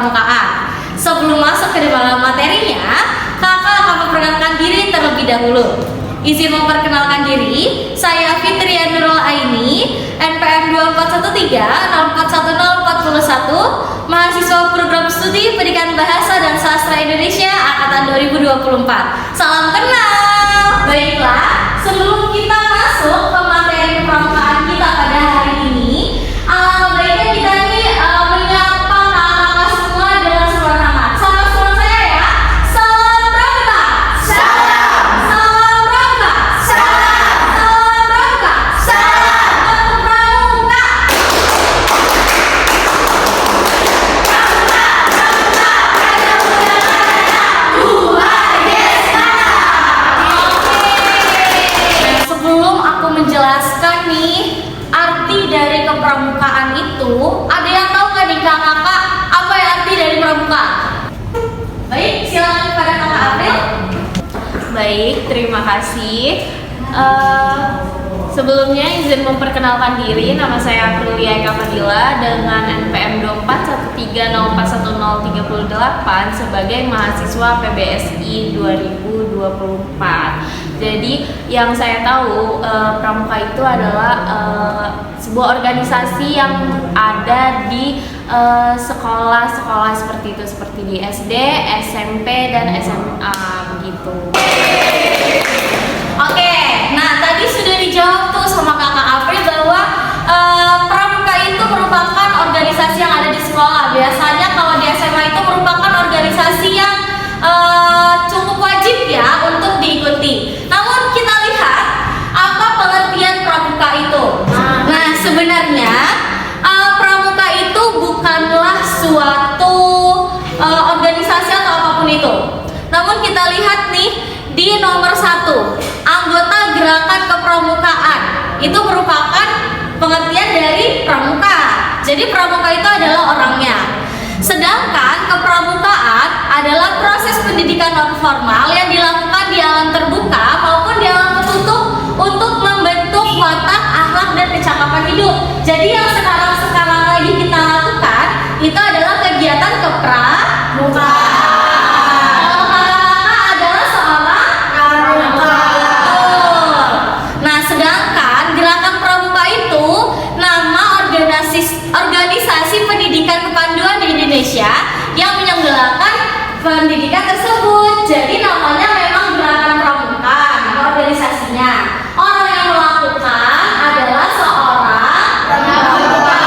kepramukaan. Sebelum masuk ke dalam materinya, kakak akan memperkenalkan diri terlebih dahulu. Izin memperkenalkan diri, saya Fitria Nurul Aini, NPM 2413041041, mahasiswa program studi Pendidikan Bahasa dan Sastra Indonesia angkatan 2024. Salam kenal. Baiklah, sebelum kita masuk ke materi kepramukaan kita pada hari ini, baiknya kita nih menyapa kakak-kakak semua dengan sebuah nama. Salam semua saya ya. Salam pramuka. Salam. Salam pramuka. Salam. Salam pramuka. Salam pramuka. Sebelum aku menjelaskan nih arti dari kepramukaan itu, ada yang tahu nggak nih kakak apa yang arti dari pramuka? Baik, silakan kepada kakak April. Baik, terima kasih. Sebelumnya izin memperkenalkan diri, nama saya Aprilia Eka Fadila dengan NPM 2413041038 sebagai mahasiswa PBSI 2024. Jadi yang saya tahu pramuka itu adalah sebuah organisasi yang ada di sekolah-sekolah seperti itu, seperti di SD, SMP, dan SMA begitu. Oke, nah tadi sudah dijawab tuh sama kakak April bahwa pramuka itu merupakan organisasi yang ada di sekolah. Biasanya kalau di SMA itu merupakan organisasi yang cukup wajib ya untuk diikuti. Namun kita lihat apa pengertian pramuka itu. Nah sebenarnya pramuka itu bukanlah suatu organisasi atau apapun itu. Namun kita lihat nih di nomor 1, anggota gerakan kepramukaan. Itu merupakan pengertian dari pramuka. Jadi pramuka itu adalah orangnya. Sedangkan kepramukaan adalah proses pendidikan non formal yang dilakukan di alam terbuka maupun di alam tertutup untuk membentuk watak, akhlak, dan kecakapan hidup. Jadi yang sekarang lagi kita lakukan itu adalah kegiatan kepramukaan. Organisasi pendidikan kepanduan di Indonesia yang menyelenggarakan pendidikan tersebut. Jadi namanya memang gerakan pramuka, organisasinya. Orang yang melakukan adalah seorang pramuka.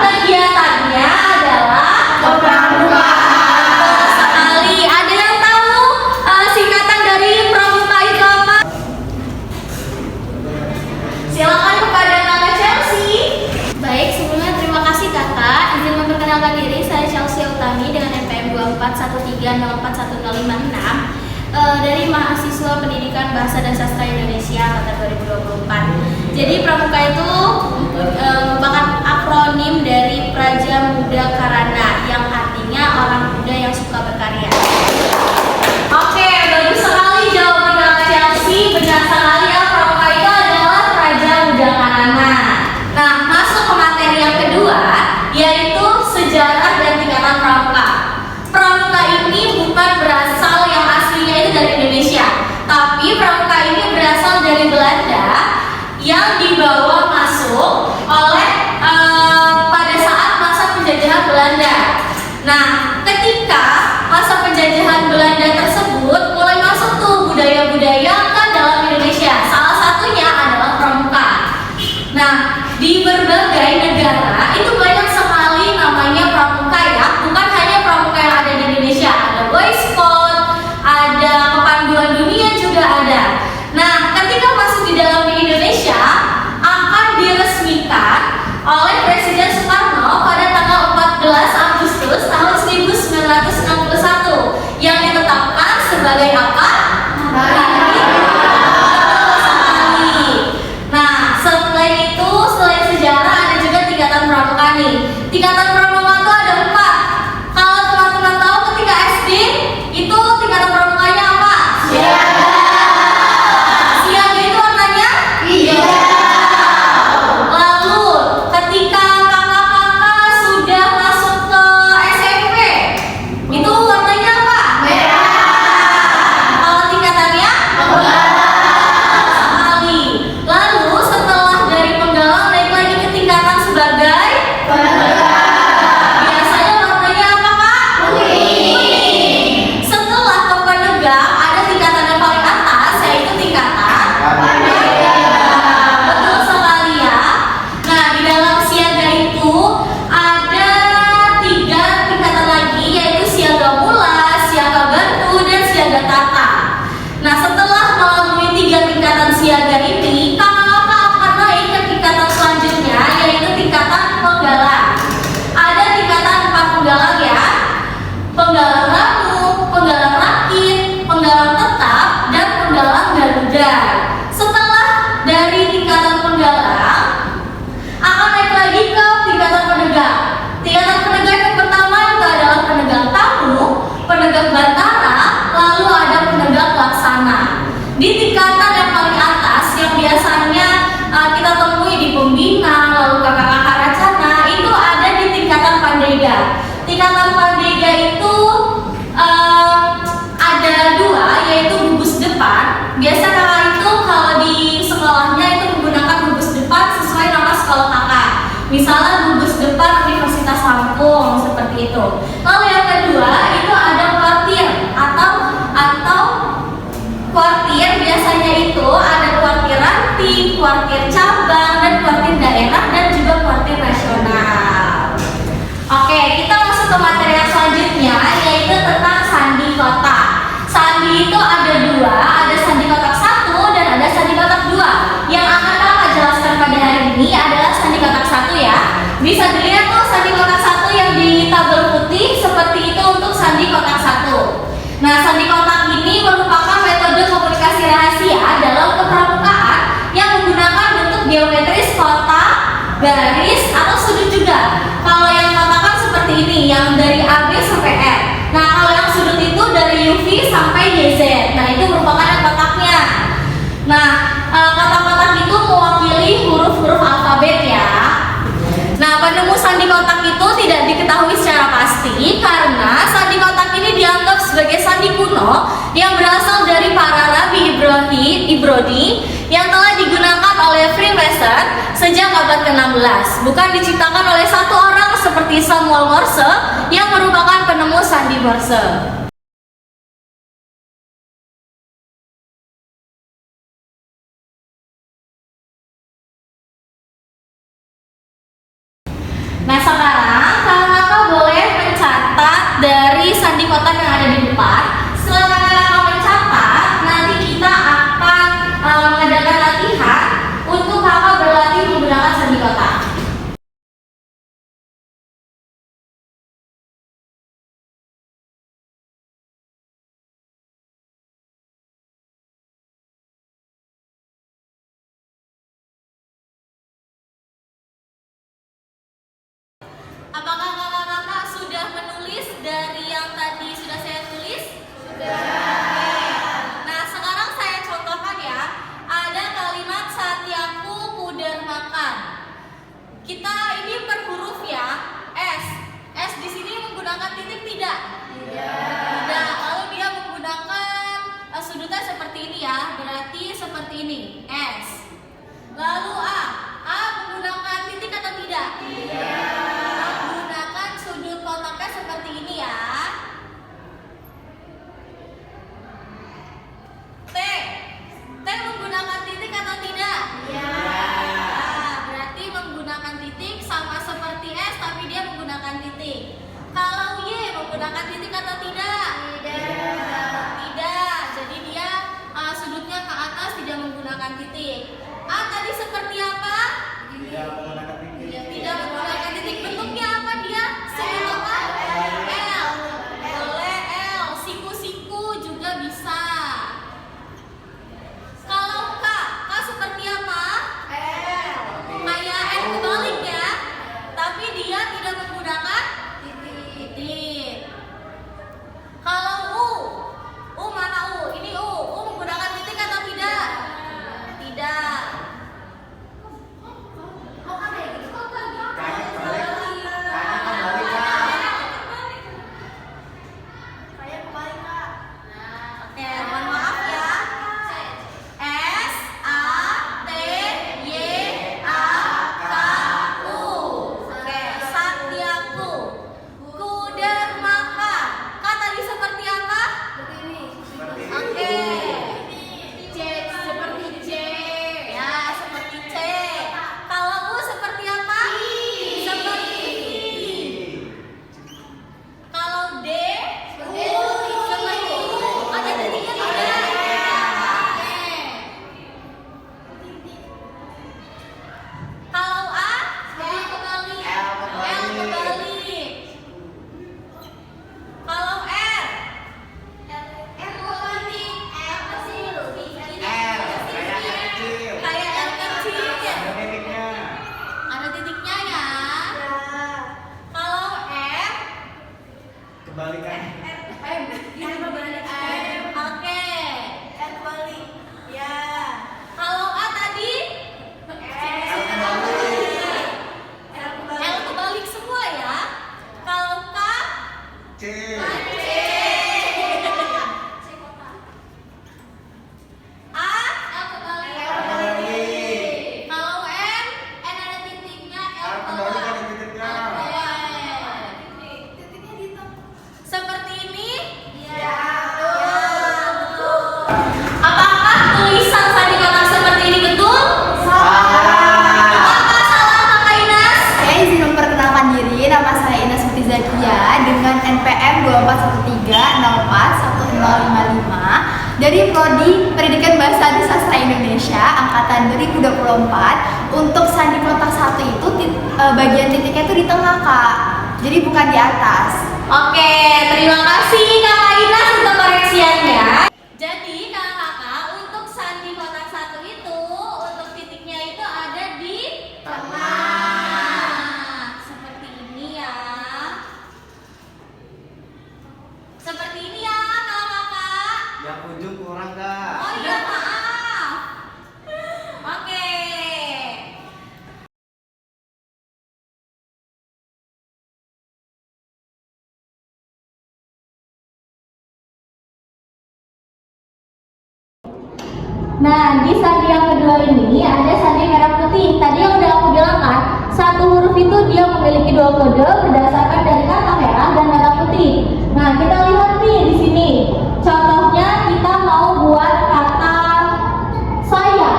Kegiatannya adalah kepramuka. Sekali, ada yang tahu singkatan dari pramuka itu apa? Silakan kepada kakak Chelsea. Baik, sebelumnya terima kasih kakak. Izin memperkenalkan diri, saya Chelsea Utami dengan NPM 2413041056 dari mahasiswa Pendidikan Bahasa dan Sastra Indonesia angkatan 2024. Jadi pramuka itu merupakan akronim dari Praja Muda Karana yang artinya orang muda yang suka berkarya. Oke, bagus sekali jawaban kakak Chelsea. Benar sekali ya, pramuka itu adalah Praja Muda Karana. Nah, masuk ke materi yang kedua, yaitu sejarah dan tingkatan pramuka. Pramuka ini bukan berasal yang aslinya itu dari Indonesia, tapi pramuka ini berasal dari Belanda yang dibawa masuk oleh pada saat masa penjajahan Belanda. Nah, ketika masa penjajahan Belanda tersebut mulai masuk tuh budaya-budaya ke dalam Indonesia. Salah satunya adalah pramuka. Nah, di berbagai negara itu banyak sekali namanya pramuka ya. Bukan hanya pramuka yang ada di Indonesia, ada Boy Scout, ada kepanduan dunia juga ada. Nah, ketika masuk di dalam di Indonesia akan diresmikan oleh Presiden Soekarno pada tanggal 14 Agustus tahun 1961 yang ditetapkan sebagai apa? Tingkatan pramuka itu ada 4. Kalau teman-teman tahu ketika SD itu tingkatan pramukanya apa? Siaga. Siaga itu warnanya? Hijau. Lalu ketika kakak-kakak sudah masuk ke SMP itu ada dua, ada sandi kotak 1 dan ada sandi kotak 2. Yang akan kakak jelaskan pada hari ini adalah sandi kotak 1 ya. Bisa dilihat tuh sandi kotak 1 yang di tabel putih seperti itu untuk sandi kotak 1. Nah, sandi kotak ini merupakan metode komunikasi rahasia dalam kepramukaan yang menggunakan bentuk geometris kotak, garis, atau sudut juga. Kalau yang kotak kan seperti ini, yang dari AB sampai R. Nah, kalau yang sudut itu dari UV sampai YZ. Nah, itu merupakan kotaknya. Nah, kotak-kotak itu mewakili huruf-huruf alfabet ya. Nah, penemu sandi kotak itu tidak diketahui secara pasti karena sandi kotak ini dianggap sebagai sandi kuno yang berasal dari para Rabi Ibrani yang telah digunakan oleh Freemason sejak abad ke-16, bukan diciptakan oleh satu orang seperti Samuel Morse yang merupakan penemu sandi Morse. Nah, sekarang kakak boleh mencatat dari sandi kotak yang ada di depan. Setelah kakak mencatat, nanti kita akan mengadakan latihan untuk kakak berlatih menggunakan sandi kotak. Apakah kakak-kakak sudah menulis dari yang tadi sudah saya tulis? Sudah. Nah, sekarang saya contohkan ya. Ada kalimat Satyaku pudar makan. Kita ini per huruf ya. S. S di sini menggunakan titik tidak? Tidak. Lalu dia menggunakan sudutnya seperti ini ya. Berarti seperti ini. S. Lalu A. A menggunakan titik atau tidak? Tidak. Seperti ini ya. dari Prodi Pendidikan Bahasa dan Sastra Indonesia angkatan 2024. Untuk sandi kotak 1 itu bagian titiknya itu di tengah, Kak. Jadi bukan di atas. Oke, terima kasih Kakak Ina untuk koreksiannya. Jadi kakak-kakak, untuk sandi kotak 1 itu untuk titiknya itu ada di tengah. Seperti ini ya. Seperti ini ya kakak-kakak. Yang ujung kurang, Kak. Oh iya, maaf. Oke. Nah, di sandi yang kedua ini ada sandi merah putih. Tadi yang udah aku bilang kan, satu huruf itu dia memiliki 2 kode berdasarkan dari kata merah dan merah putih. Nah, kita lihat nih di sini. Contohnya kita mau buat kata saya.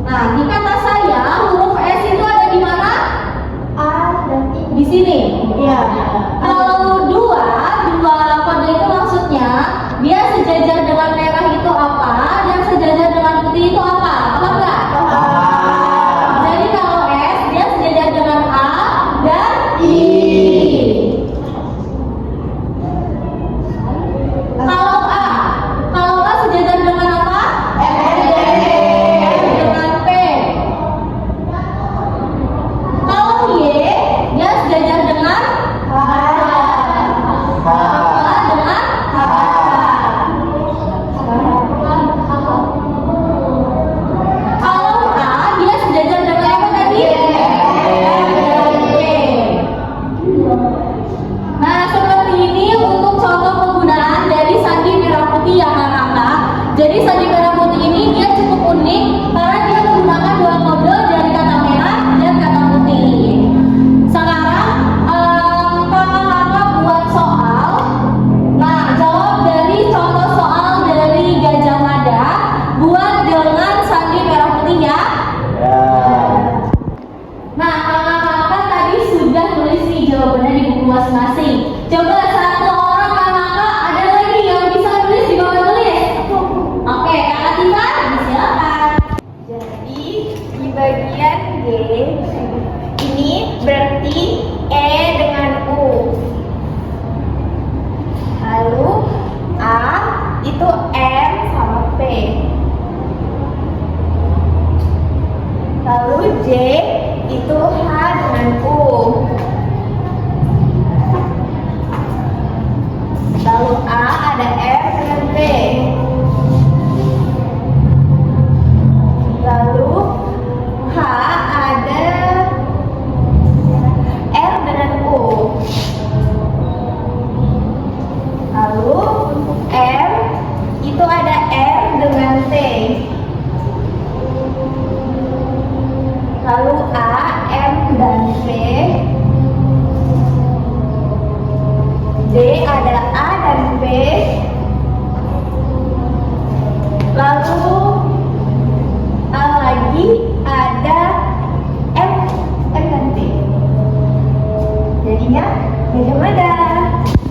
Nah, di kata saya huruf S itu ada di mana? A dan I. Di sini. Iya. Kalau dua kode itu maksudnya dia sejajar dengan merah itu apa dan sejajar dengan putih itu apa? Apa enggak? Jadi kalau S dia sejajar dengan A dan I. Kalau A sejajar dengan apa? M dengan P. Kalau Y dia sejajar dengan jadi sandi merah putih ini dia cukup unik karena dia menggunakan 2 kode dari kata merah dan kata putih. Sekarang kakak-kakak buat soal. Nah, jawab dari contoh soal dari Gajah Mada buat dengan sandi merah putih ya. Nah, kakak-kakak tadi sudah tulis nih jawabannya di buku masing-masing. Coba satu orang kakak ada lagi yang bisa tulis di bawah tulis. Oke, Kakak Tina, silakan. Jadi di bagian G ini berarti E dengan U. Lalu A itu M sama P. Lalu J itu H dengan U. Lalu A ada F dengan P. Lalu H ada R dengan U. Lalu M itu ada R dengan T. Lalu A, M dan P. D ada A dan B. Lalu A lagi ada M dan T. Jadinya Gajah Mada.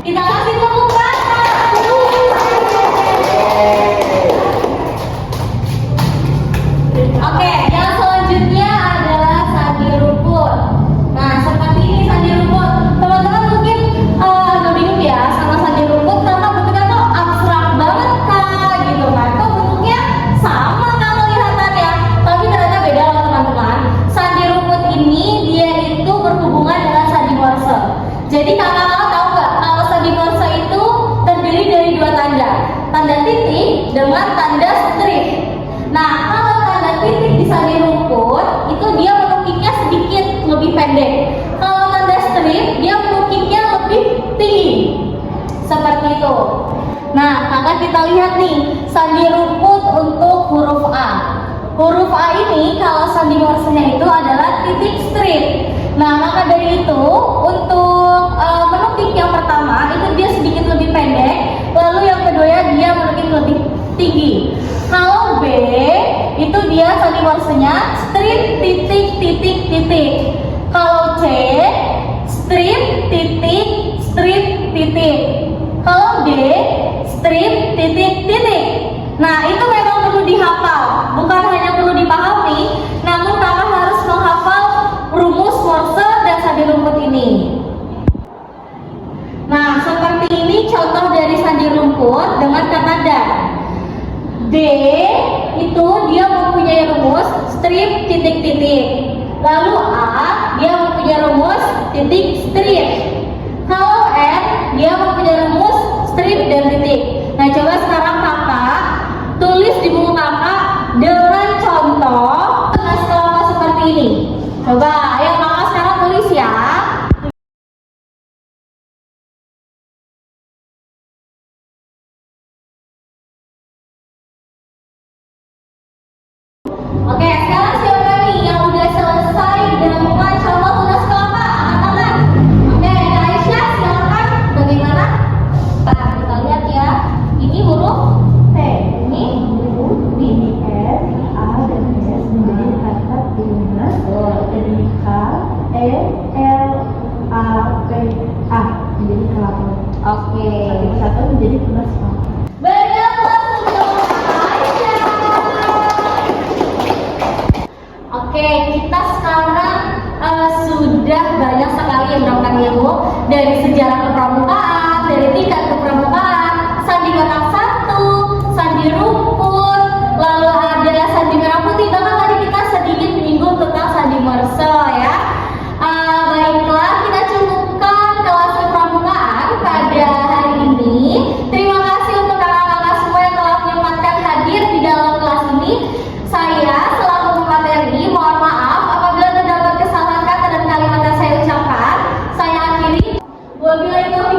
Kita kasih tepuk tangan. Oke, yang selanjutnya adalah sandi rumput. Nah, seperti ini sandi rumput. Teman-teman mungkin agak bingung ya sama sandi rumput karena bentuknya tuh abstrak banget kak, gitu kan? Kok bentuknya sama kan kelihatannya, tapi ternyata beda loh teman-teman. Sandi rumput ini dia itu berhubungan dengan sandi Morse. Jadi kakak-kakak tahu nggak kalau sandi Morse itu terdiri dari 2 tanda, tanda titik dengan tanda strip. Nah, kalau tanda titik di sandi rumput itu dia menukiknya sedikit lebih pendek. Kalau tanda strip dia menukiknya lebih tinggi. Seperti itu. Nah, kakak kita lihat nih sandi rumput untuk huruf A. Huruf A ini kalau sandi Morse-nya itu adalah titik strip. Nah, maka dari itu untuk menukik yang pertama itu dia sedikit lebih pendek, lalu yang kedua dia menukik lebih tinggi. Kalau B itu dia sandi Morse-nya strip titik titik titik. Kalau C strip titik strip titik. Kalau D, strip titik titik. Nah, itu memang perlu dihafal, bukan hanya perlu dipahami, namun kakak harus menghafal rumus Morse dan sandi rumput ini. Nah, seperti ini contoh dari sandi rumput dengan kata dan. D itu dia mempunyai rumus strip titik titik. Lalu A dia mempunyai rumus titik strip. Kalau N dia mempunyai rumus strip dan titik. Nah, coba sekarang kakak tulis di buku kakak dengan contoh skala seperti ini. Coba, ayo kakak sekarang tulis ya. Oke, sekarang siapa nih yang udah selesai dengan contoh tulis skala? Angkat tangan. Oke, Aisyah silakan. Bagaimana? Nah, kita lihat ya. Ini huruf T. Ini huruf B, S, A, dan S menjadi kata tunas. Jadi K, E, L, A, P, A menjadi kelapa. Oke. Satu menjadi tunas K. Berapa untuk Aisyah? Oke, kita sekarang sudah banyak sekali yang melakukan ilmu dari sejarah kepramukaan, dari tingkat kepramukaan, sandi kotak satu, sandi rumput, lalu ada sandi merah putih, bahkan tadi kita sedikit menyinggung tentang sandi Morse ya. Baiklah, kita cukupkan kelas kepramukaan pada hari ini. Terima kasih untuk kakak-kakak semua yang telah menyempatkan hadir di dalam kelas ini. Saya selaku pemateri mohon maaf apabila terdapat kesalahan kata dan kalimat yang saya ucapkan. Saya akhiri. Wabillahi taufiq